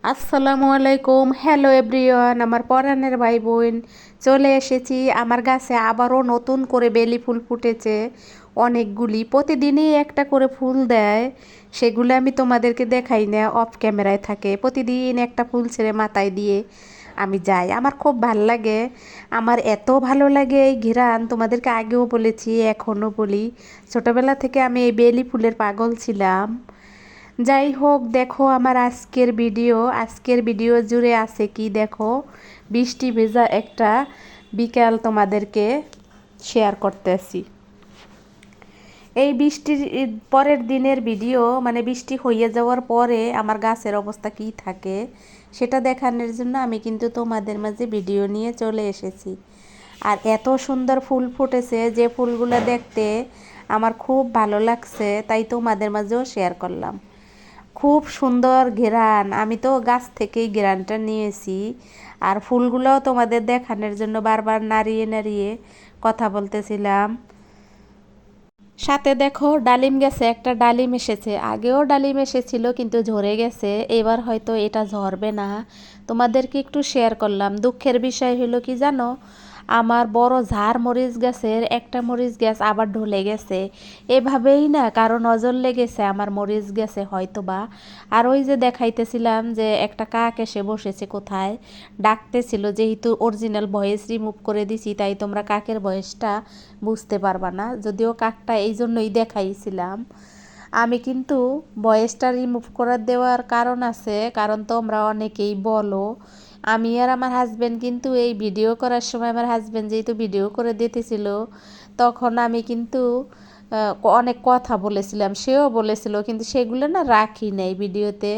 আসসালামু আলাইকুম, hello everyone, আমার পরাণের ভাই বোন। চলে এসেছি, আমার গাছে আবারও নতুন করে বেলি ফুল ফুটেছে অনেকগুলি। প্রতিদিনই একটা করে ফুল দেয়, সেগুলো আমি তোমাদেরকে দেখাই না, অফ ক্যামেরায় থাকে। প্রতিদিন একটা ফুল ছেড়ে মাথায় দিয়ে আমি যাই, আমার খুব ভাল লাগে। আমার এত ভালো লাগে এই ঘ্রাণ, তোমাদেরকে আগেও বলেছি, এখনও বলি, ছোটোবেলা থেকে আমি এই বেলি ফুলের পাগল ছিলাম। যাই হোক, দেখো আমার আজকের ভিডিও জুড়ে আছে কি দেখো, বৃষ্টি ভেজা একটা বিকাল তোমাদেরকে শেয়ার করতেছি। এই বৃষ্টির পরের দিনের ভিডিও, মানে বৃষ্টি হয়ে যাওয়ার পরে আমার গাছের অবস্থা কি থাকে সেটা দেখানোর জন্য আমি কিন্তু তোমাদের মাঝে ভিডিও নিয়ে চলে এসেছি। আর এত সুন্দর ফুল ফুটেছে, যে ফুলগুলো দেখতে আমার খুব ভালো লাগছে, তাই তোমাদের মাঝেও শেয়ার করলাম। খুব সুন্দর ঘ্রাণ, আমি তো গাছ থেকেই ঘ্রাণটা নিয়েছি। আর ফুলগুলোও তোমাদের দেখানোর জন্য বারবার নাড়িয়ে নাড়িয়ে কথা বলতেছিলাম। সাথে দেখো ডালিম গাছে একটা ডালিম এসেছে, আগেও ডালিম এসেছিল কিন্তু ঝরে গেছে, এবার হয়তো এটা ঝরবে না। তোমাদেরকে একটু শেয়ার করলাম। দুঃখের বিষয় হলো কি জানো, আমার বড় ঝাড় মরিচ গাছের একটা মরিচ গাছ আবার ঢলে গেছে। এভাবেই না কারো নজর লেগেছে আমার মরিচ গাছে হয়তো বা। আর ওই যে দেখাইতেছিলাম যে একটা কাক এসে বসেছে কোথায়, ডাকতেছিল, যেহেতু অরিজিনাল ভয়েস রিমুভ করে দিছি তাই তোমরা কাকের ভয়েসটা বুঝতে পারবা না, যদিও কাকটা এই জন্যই দেখাইছিলাম। আমি কিন্তু ভয়েসটা রিমুভ করে দেওয়ার কারণ আছে, কারণ তোমরা অনেকেই বলো। আমি আর আমার হাজব্যান্ড কিন্তু এই ভিডিও করার সময়, আমার হাজব্যান্ড যেহেতু ভিডিও করে দিতেছিল, তখন আমি কিন্তু অনেক কথা বলেছিলাম, সেও বলেছিল, কিন্তু সেগুলো না রাখি নাই ভিডিওতে।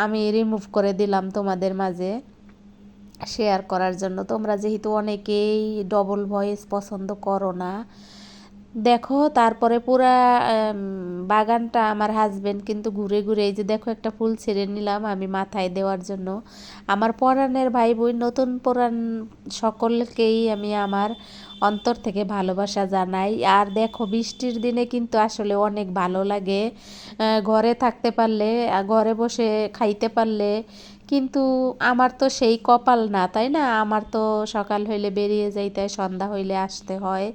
আমি রিমুভ করে দিলাম তোমাদের মাঝে শেয়ার করার জন্য। তোমরা যেহেতু অনেকেই ডবল ভয়েস পছন্দ করো না। দেখো তারপরে পুরা বাগানটা আমার হাজবেন্ড কিন্তু ঘুরে ঘুরে, এই যে দেখো একটা ফুল ছেড়ে নিলাম আমি মাথায় দেওয়ার জন্য। আমার পরাণের ভাই বোন, নতুন পুরাণ সকলকেই আমি আমার অন্তর থেকে ভালোবাসা জানাই। আর দেখো বৃষ্টির দিনে কিন্তু আসলে অনেক ভালো লাগে ঘরে থাকতে পারলে, ঘরে বসে খাইতে পারলে। কিন্তু আমার তো সেই কপাল না, তাই না? আমার তো সকাল হইলে বেরিয়ে যাইতে হয়, সন্ধ্যা হইলে আসতে হয়।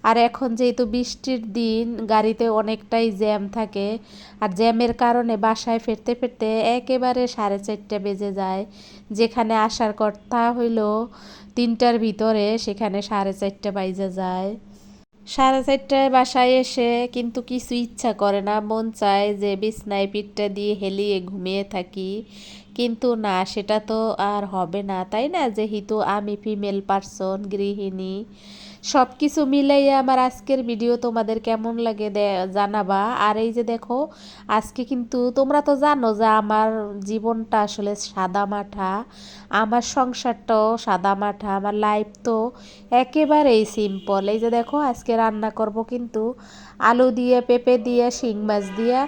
আর এখন যেহেতু বৃষ্টির দিন, গাড়িতে অনেকটাই জ্যাম থাকে, আর জ্যামের কারণে বাসায় ফিরতে ফিরতে একেবারে 4:30 বেজে যায়। যেখানে আসার কথা হইল 3টার ভিতরে, সেখানে 4:30 বাইজে যায়। 4:30টায় বাসায় এসে কিন্তু কিছু ইচ্ছা করে না, মন চায় যে বিছনায় পিঠটা দিয়ে হেলিয়ে ঘুমিয়ে থাকি। কিন্তু না, সেটা তো আর হবে না, তাই না? যেহেতু আমি ফিমেল পার্সন, গৃহিণী। সব কিছু মিলাইয়া আমার আজকের ভিডিও তোমাদের কেমন লাগে জানাবা। আর এই যে দেখো, আজকে কিন্তু তোমরা তো জানো যে আমার জীবনটা আসলে সাদামাঠা, আমার সংসারটাও সাদামাঠা, আমার লাইফ তো একেবারেই সিম্পল। এই যে দেখো আজকে রান্না করব কিন্তু আলু দিয়ে, পেঁপে দিয়ে, শিং মাছ দিয়ে,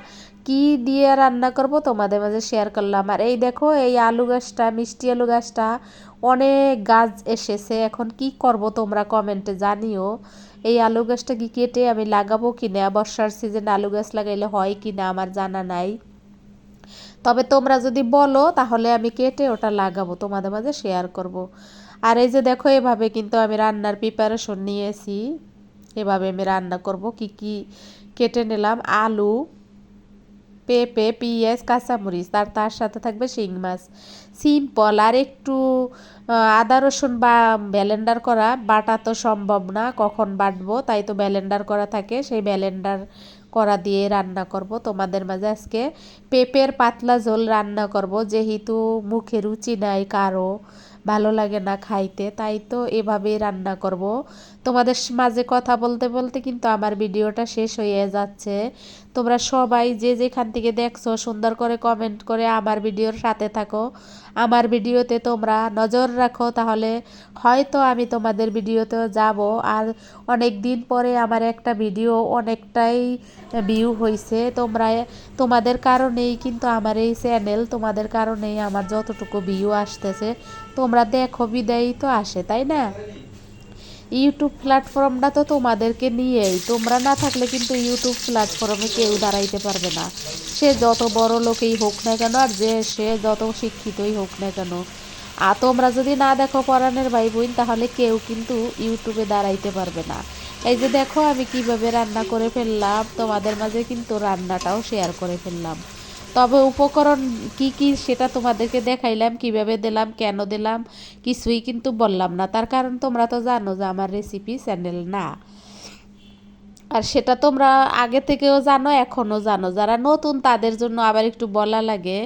কি দিয়ে রান্না করব তোমাদের মাঝে শেয়ার করলাম। আর এই দেখো এই আলু গাছটা, মিষ্টি আলু গাছটা অনেক গাছ এসেছে, এখন কি করব তোমরা কমেন্টে জানিও। এই আলু গাছটা কি কেটে আমি লাগাবো কিনা, বর্ষার সিজনে আলু গাছ লাগাইলে হয় কিনা আমার জানা নাই। তবে তোমরা যদি বলো তাহলে আমি কেটে ওটা লাগাবো, তোমাদের মাঝে শেয়ার করব। আর এই যে দেখো এভাবে কিন্তু আমি রান্নার প্রিপারেশন নিয়েছি, এভাবে আমি রান্না করব। কি কি কেটে নিলাম: আলু, পেঁপে, পেঁয়াজ, কাঁচামরিচ, আর তার সাথে থাকবে শিং মাছ। সিম্পল। আর একটু আদা রসুন বা ব্লেন্ডার করা, বাটা তো সম্ভব না, কখন বাটবো, তাই তো ব্লেন্ডার করা থাকে, সেই ব্লেন্ডার করা দিয়ে রান্না করব। তোমাদের মাঝে আজকে পেঁপের পাতলা ঝোল রান্না করব, যেহেতু মুখে রুচি নাই কারো, ভালো লাগে না খাইতে, তাই তো এভাবেই রান্না করব। তোমাদের মাঝে কথা বলতে বলতে কিন্তু আমার ভিডিওটা শেষ হয়ে যাচ্ছে। তোমরা সবাই যে যেখান থেকে দেখছো সুন্দর করে কমেন্ট করে আমার ভিডিওর সাথে থাকো, আমার ভিডিওতে তোমরা নজর রাখো, তাহলে হয়তো আমি তোমাদের ভিডিওতেও যাব। আর অনেক দিন পরে আমার একটা ভিডিও অনেকটাই ভিউ হয়েছে, তোমাদের কারণেই কিন্তু আমার এই চ্যানেল, তোমাদের কারণেই আমার যতটুকু ভিউ আসতেছে। তোমরা দেখো বিদায়ী তো আসে, তাই না? ইউটিউব প্ল্যাটফর্মটা তো তোমাদেরকে নিয়েই, তোমরা না থাকলে কিন্তু ইউটিউব প্ল্যাটফর্মে কেউ দাঁড়াইতে পারবে না। সে যত বড় লোকই হোক না কেন আর সে যত শিক্ষিতই হোক না কেন। আর তোমরা যদি না দেখো পরাণের ভাই বোন, তাহলে কেউ কিন্তু ইউটিউবে দাঁড়াইতে পারবে না। এই যে দেখো আমি কিভাবে রান্না করে ফেললাম, তোমাদের মাঝে কিন্তু রান্নাটাও শেয়ার করে ফেললাম। তবে উপকরণ কি কি সেটা তোমাদেরকে দেখাইলাম, কিভাবে দিলাম, কেন দিলাম, কিছুই কিন্তু বললাম না। তার কারণ তোমরা তো জানো যে আমার রেসিপি চ্যানেল না, আর সেটা তোমরা আগে থেকেও জানো, এখনও জানো। যারা নতুন তাদের জন্য আবার একটু বলা লাগে।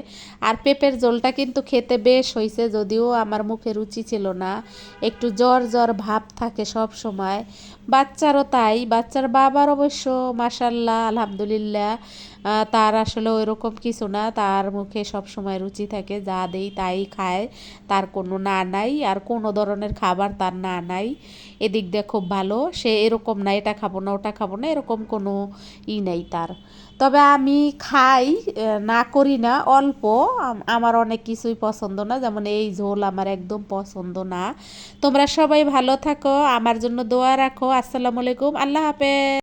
আর পেঁপের ঝোলটা কিন্তু খেতে বেশ হয়েছে, যদিও আমার মুখে রুচি ছিল না, একটু জ্বর জ্বর ভাব থাকে সব সময়। বাচ্চারও তাই, বাচ্চার বাবার অবশ্য মাশাল্লাহ আলহামদুলিল্লাহ তার আসলে ওই রকম কিছু না, তার মুখে সব সময় রুচি থাকে, যা দেই তাই খায়, তার কোনো না নাই, আর কোনো ধরনের খাবার তার না নাই। এদিক দিয়ে খুব ভালো, সে এরকম না এটা খাবো না ওটা খাবো না এরকম কোনো নেই তার। তবে আমি খাই, না করি না, অল্প। আমার অনেক কিছুই পছন্দ না, যেমন এই ঝোল আমার একদম পছন্দ না। তোমরা সবাই ভালো থাকো, আমার জন্য দোয়া রাখো। আসসালামু আলাইকুম, আল্লাহ হাফেজ।